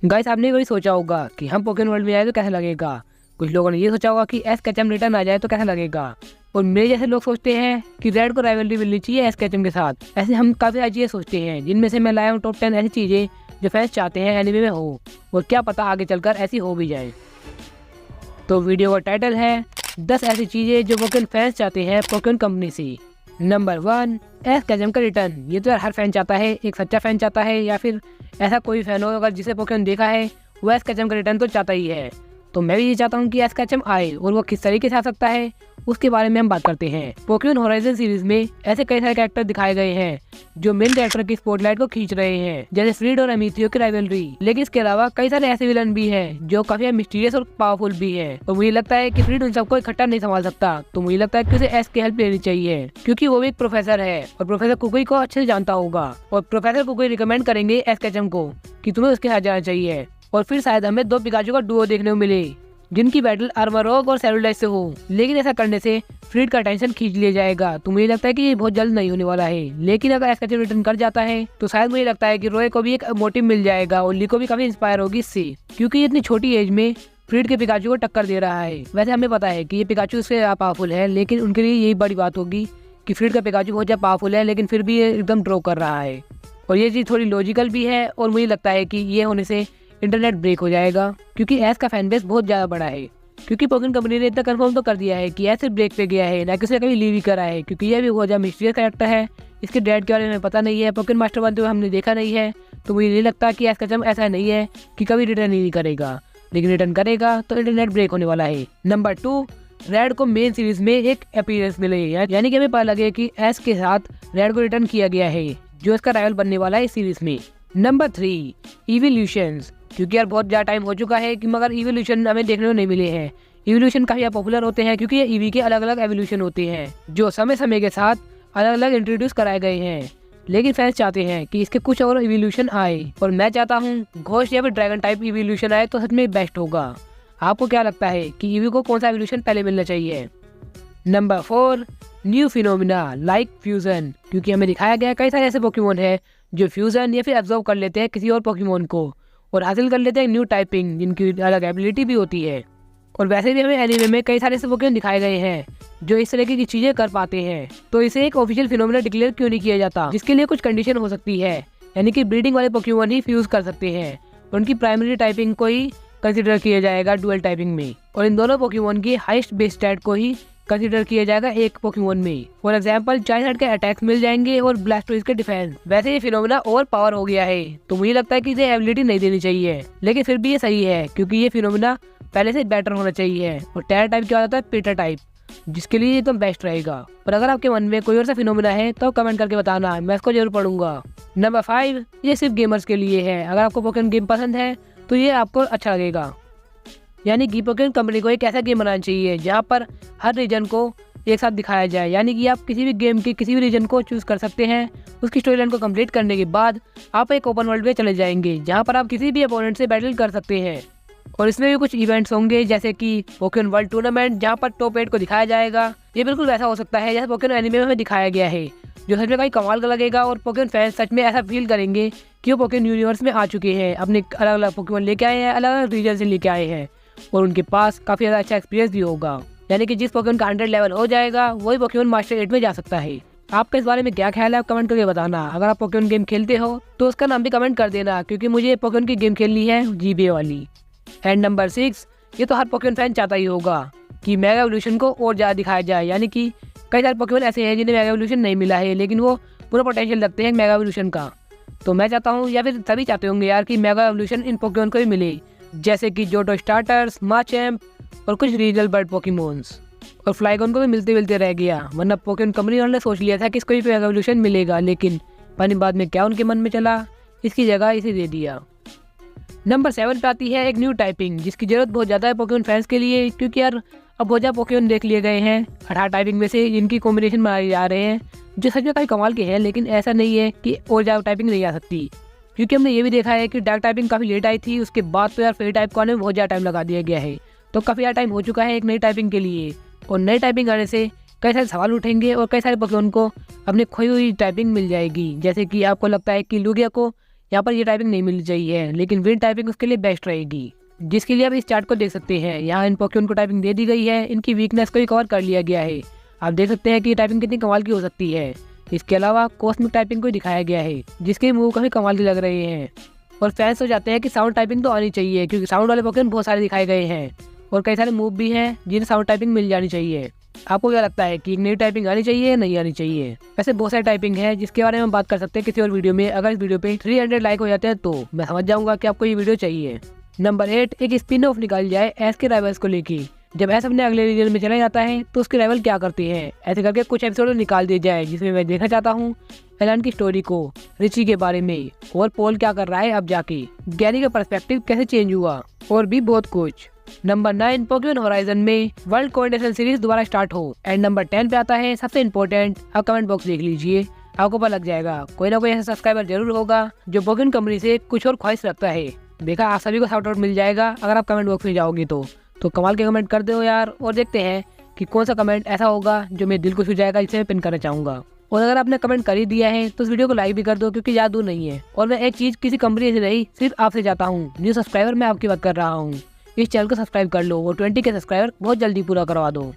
Guys, आपने कभी सोचा होगा कि हम पोकेमॉन वर्ल्ड में आए तो कैसा लगेगा। कुछ लोगों ने ये सोचा होगा कि एस कैचम रिटर्न आ जाए तो कैसा लगेगा। और मेरे जैसे लोग सोचते हैं कि रेड को राइवलरी मिलनी चाहिए एस कैचम के साथ। ऐसे हम काफी सारी चीजें सोचते हैं, जिनमें से मैं लाया हूँ टॉप 10 ऐसी चीजें जो फैंस चाहते हैं एनिमे में हो, और क्या पता आगे चलकर ऐसी हो भी जाए। तो वीडियो का टाइटल है 10 ऐसी चीजें जो पोकेमॉन फैंस चाहते हैं पोकेमॉन कंपनी से। नंबर 1, एस कैचम का रिटर्न। ये तो यार हर फैन चाहता है, एक सच्चा फैन चाहता है, या फिर ऐसा कोई फैन हो अगर जिसे पोकेमॉन देखा है वो एस कैचम का रिटर्न तो चाहता ही है। तो मैं भी ये चाहता हूँ कि एस कैचम आए, और वो किस तरीके से आ सकता है उसके बारे में हम बात करते हैं। पोकेमॉन होराइजन सीरीज में ऐसे कई सारे कैरेक्टर दिखाए गए हैं जो मेन कैरेक्टर की स्पॉटलाइट को खींच रहे हैं, जैसे फ्रीड और अमिथियो की राइवलरी। लेकिन इसके अलावा कई सारे ऐसे विलन भी हैं जो काफी मिस्टीरियस और पावरफुल भी हैं। और मुझे लगता है कि फ्रीड उन सबको इकट्ठा नहीं संभाल सकता, तो मुझे लगता है कि उसे एस की हेल्प लेनी चाहिए, क्योंकि वो भी एक प्रोफेसर है और प्रोफेसर कुकुई को अच्छे से जानता होगा। और प्रोफेसर कुकुई रिकमेंड करेंगे एस कैचम को कि तुम्हें उसके साथ जाना चाहिए। और फिर शायद हमें 2 पिकाचू का डुओ देखने को मिले जिनकी बैटल आर्मरॉक और सेलुलाइट से हो। लेकिन ऐसा करने से फ्रीड का अटेंशन खींच लिया जाएगा, तो मुझे लगता है कि ये बहुत जल्द नहीं होने वाला है। लेकिन अगर एस रिटर्न कर जाता है तो शायद मुझे लगता है कि रोय को भी एक मोटिव मिल जाएगा और ली को भी काफी इंस्पायर होगी इससे, क्योंकि ये इतनी छोटी एज में फ्रीड के पिकाचू को टक्कर दे रहा है। वैसे हमें पता है कि ये पिकाचू उससे पावरफुल है, लेकिन उनके लिए यही बड़ी बात होगी कि फ्रीड का पिकाचू बहुत ज्यादा पावरफुल है, लेकिन फिर भी ये एकदम ड्रॉ कर रहा है। और ये चीज थोड़ी लॉजिकल भी है, और मुझे लगता है कि ये होने से इंटरनेट ब्रेक हो जाएगा, क्योंकि एस का फैन बेस बहुत ज्यादा बड़ा है। क्योंकि पोकेमॉन कंपनी ने इतना कंफर्म तो कर दिया है कि ऐसे ब्रेक पे गया है, ना कि उसने कभी लीव ही करा है, क्योंकि यह भी बहुत ज्यादा मिस्टीरियस कैरेक्टर है। इसके डैड के बारे में पता नहीं है, पोकेमॉन मास्टर बनते हुए हमने देखा नहीं है, तो मुझे नहीं लगता कि एस कैचम ऐसा नहीं है कि कभी रिटर्न ही नहीं करेगा। लेकिन रिटर्न करेगा तो इंटरनेट ब्रेक होने वाला है। नंबर 2, रेड को मेन सीरीज में एक अपीयरेंस मिले, यानी कि हमें पता लगे कि एस के साथ रेड को रिटर्न किया गया है, जो इसका राइवल बनने वाला है इस सीरीज में। Number 3, evolutions. क्योंकि यार बहुत ज्यादा टाइम हो चुका है कि मगर इवोल्यूशन हमें देखने को नहीं मिले हैं। इवोल्यूशन काफी पॉपुलर होते हैं क्योंकि ये ईवी के अलग अलग एवोल्यूशन होते हैं जो समय समय के साथ अलग अलग इंट्रोड्यूस कराए गए हैं। लेकिन फैंस चाहते हैं कि इसके कुछ और इवोल्यूशन आए, और मैं चाहता हूँ घोस्ट या फिर ड्रैगन टाइप इवोल्यूशन आए तो सच में बेस्ट होगा। आपको क्या लगता है कि ईवी को कौन सा एवोल्यूशन पहले मिलना चाहिए? Number 4, new phenomena like fusion. क्योंकि हमें दिखाया गया कई सारे ऐसे पोकेमॉन है जो फ्यूजन या फिर एब्जॉर्ब कर लेते हैं किसी और पोकेमॉन को और हासिल कर लेते हैं न्यू टाइपिंग, जिनकी अलग एबिलिटी भी होती है। और वैसे भी हमें एनीमे में कई सारे ऐसे पोकेमॉन दिखाए गए हैं जो इस तरह की चीजें कर पाते हैं, तो इसे एक ऑफिशियल फिनोमिना डिक्लेयर क्यों नहीं किया जाता, जिसके लिए कुछ कंडीशन हो सकती है। यानी कि ब्रीडिंग वाले पोकेमॉन ही फ्यूज कर सकते हैं, और उनकी प्राइमरी टाइपिंग को ही कंसिडर किया जाएगा डुअल टाइपिंग में, और इन दोनों पोकेमॉन की हाईएस्ट बेस स्टैट को ही कंसिडर किया जाएगा एक पोकेमॉन में। फॉर एग्जांपल चाइल्ड के अटैक्स मिल जाएंगे और ब्लास्टोइज के डिफेंस। वैसे ये फिनोमिना ओवर पावर हो गया है, तो मुझे लगता है कि इसे एबिलिटी नहीं देनी चाहिए, लेकिन फिर भी ये सही है क्योंकि ये फिनोमिना पहले से बेटर होना चाहिए। और टेरा टाइप क्या होता है, पीटर टाइप, जिसके लिए एकदम बेस्ट रहेगा। और अगर आपके मन में कोई और सा फिनोमिना है तो कमेंट करके बताना, मैं इसको जरूर पढ़ूंगा। नंबर 5, ये सिर्फ गेमर्स के लिए है। अगर आपको पोकेमॉन गेम पसंद है तो ये आपको अच्छा लगेगा। यानी कि पोकेमॉन कंपनी को एक ऐसा गेम बनाना चाहिए जहाँ पर हर रीजन को एक साथ दिखाया जाए। यानी कि आप किसी भी गेम के किसी भी रीजन को चूज कर सकते हैं। उसकी स्टोरी लाइन को कंप्लीट करने के बाद आप एक ओपन वर्ल्ड में चले जाएंगे जहाँ पर आप किसी भी अपोनेंट से बैटल कर सकते हैं। और इसमें भी कुछ इवेंट्स होंगे, जैसे कि पोकेमॉन वर्ल्ड टूर्नामेंट, जहाँ पर टॉप 8 को दिखाया जाएगा। ये बिल्कुल वैसा हो सकता है जैसे पोकेमॉन एनीमे में हमें दिखाया गया है, जो सच में काफी कमाल का लगेगा। और पोकेमॉन फैंस सच में ऐसा फील करेंगे कि वो पोकेमॉन यूनिवर्स में आ चुके हैं, अपने अलग अलग पोकेमॉन लेके आए हैं, अलग अलग रीजन से लेके आए हैं, और उनके पास काफी ज्यादा अच्छा एक्सपीरियंस भी होगा। यानी कि जिस पोकेमॉन का 100 लेवल हो जाएगा वही पोकेमॉन मास्टर 8 में जा सकता है। आपका इस बारे में क्या ख्याल है, आप कमेंट करके बताना। अगर आप पोकेमॉन गेम खेलते हो तो उसका नाम भी कमेंट कर देना, क्योंकि मुझे पोकेमॉन की गेम खेलनी है, जीबीए वाली। एंड नंबर 6, ये तो हर पोकेमॉन फैन चाहता ही होगा कि मेगा एवोल्यूशन को और ज्यादा दिखाया जाए। यानी कि कई सारे पोकेमॉन ऐसे हैं जिन्हें मेगा एवोल्यूशन नहीं मिला है, लेकिन वो पूरा पोटेंशियल रखते हैं मेगा एवोल्यूशन का। तो मैं चाहता हूँ, या फिर सभी चाहते होंगे यार, कि मेगा एवोल्यूशन इन पोकेमॉन को भी मिले, जैसे कि जोटो स्टार्टर्स, माचैम्प और कुछ रीजनल बर्ड पोकेमॉन्स। और फ्लाइगॉन को भी मिलते रह गया, वरना पोकेमॉन कंपनी वालों ने सोच लिया था कि इसको भी मेगा एवोल्यूशन मिलेगा, लेकिन पानी बाद में क्या उनके मन में चला, इसकी जगह इसे दे दिया। नंबर 7 पे आती है एक न्यू टाइपिंग, जिसकी जरूरत बहुत ज़्यादा है पोकेमॉन फैंस के लिए, क्योंकि यार अब बहुत ज़्यादा पोकेमॉन देख लिए गए हैं 18 टाइपिंग में से, जिनकी कॉम्बिनेशन बनाए जा रहे हैं जो सच में काफ़ी कमाल के हैं। लेकिन ऐसा नहीं है कि और ज़्यादा टाइपिंग नहीं आ सकती, क्योंकि हमने ये भी देखा है कि डार्क टाइपिंग काफ़ी लेट आई थी, उसके बाद तो यार फेरी टाइप को आने में बहुत ज़्यादा टाइम लगा दिया गया है। तो काफ़ी ज़्यादा टाइम हो चुका है एक नई टाइपिंग के लिए, और नई टाइपिंग आने से कई सारे सवाल उठेंगे और कई सारे पोकेमॉन को अपनी खोई हुई टाइपिंग मिल जाएगी। जैसे कि आपको लगता है कि लुगिया को यहाँ पर ये टाइपिंग नहीं मिलनी चाहिए, लेकिन विन टाइपिंग उसके लिए बेस्ट रहेगी, जिसके लिए आप इस चार्ट को देख सकते हैं। यहाँ इन पोकेमॉन को टाइपिंग दे दी गई है, इनकी वीकनेस को भी कवर कर लिया गया है। आप देख सकते हैं कि ये टाइपिंग कितनी कमाल की हो सकती है। इसके अलावा कॉस्मिक टाइपिंग को दिखाया गया है, जिसके मूव काफी कमाल के लग रहे हैं। और फैंस हो जाते हैं कि साउंड टाइपिंग तो आनी चाहिए, क्योंकि साउंड वाले पोकेमॉन बहुत सारे दिखाए गए हैं और कई सारे मूव भी हैं जिन्हें साउंड टाइपिंग मिल जानी चाहिए। आपको क्या लगता है कि एक नई टाइपिंग आनी चाहिए या नहीं आनी चाहिए? वैसे बहुत सारी टाइपिंग है जिसके बारे में हम बात कर सकते हैं किसी और वीडियो में। अगर इस वीडियो पे 300 लाइक हो जाते हैं तो मैं समझ जाऊंगा कि आपको ये वीडियो चाहिए। नंबर 8, एक स्पिन ऑफ निकाल जाए एस के राइवल्स को लेके। जब एस अपने अगले रीजन में चला जाता है तो उसके राइवल क्या करते हैं, ऐसे करके कुछ एपिसोड निकाल दिए जाए, जिसमें मैं देखना चाहता हूँ एलन की स्टोरी को, रिची के बारे में, और पॉल क्या कर रहा है अब जाके, गैरी का पर्सपेक्टिव कैसे चेंज हुआ, और भी बहुत कुछ। नंबर 9, पोकेमॉन होराइजन में वर्ल्ड कोऑर्डिनेशन सीरीज दोबारा स्टार्ट हो। एंड नंबर 10 पे आता है सबसे इम्पोर्टेंट, आप कमेंट बॉक्स देख लीजिए, आपको पता लग जाएगा। कोई ना कोई ऐसा सब्सक्राइबर जरूर होगा जो पोकेमॉन कंपनी से कुछ और ख्वाहिश रखता है। देखा, आप सभी को शाउट आउट मिल जाएगा अगर आप कमेंट बॉक्स में जाओगे तो कमाल के कमेंट कर दो यार। और देखते हैं कि कौन सा कमेंट ऐसा होगा जो मेरे दिल को छू जाएगा, जिसे मैं पिन करना चाहूँगा। और अगर आपने कमेंट कर ही दिया है तो इस वीडियो को लाइक भी कर दो, क्योंकि याद दूर नहीं है। और मैं एक चीज़ किसी कंपनी से नहीं, सिर्फ आपसे चाहता हूँ, न्यू सब्सक्राइबर मैं आपकी बात कर रहा हूँ, इस चैनल को सब्सक्राइब कर लो और 20 के सब्सक्राइबर बहुत जल्दी पूरा करवा दो।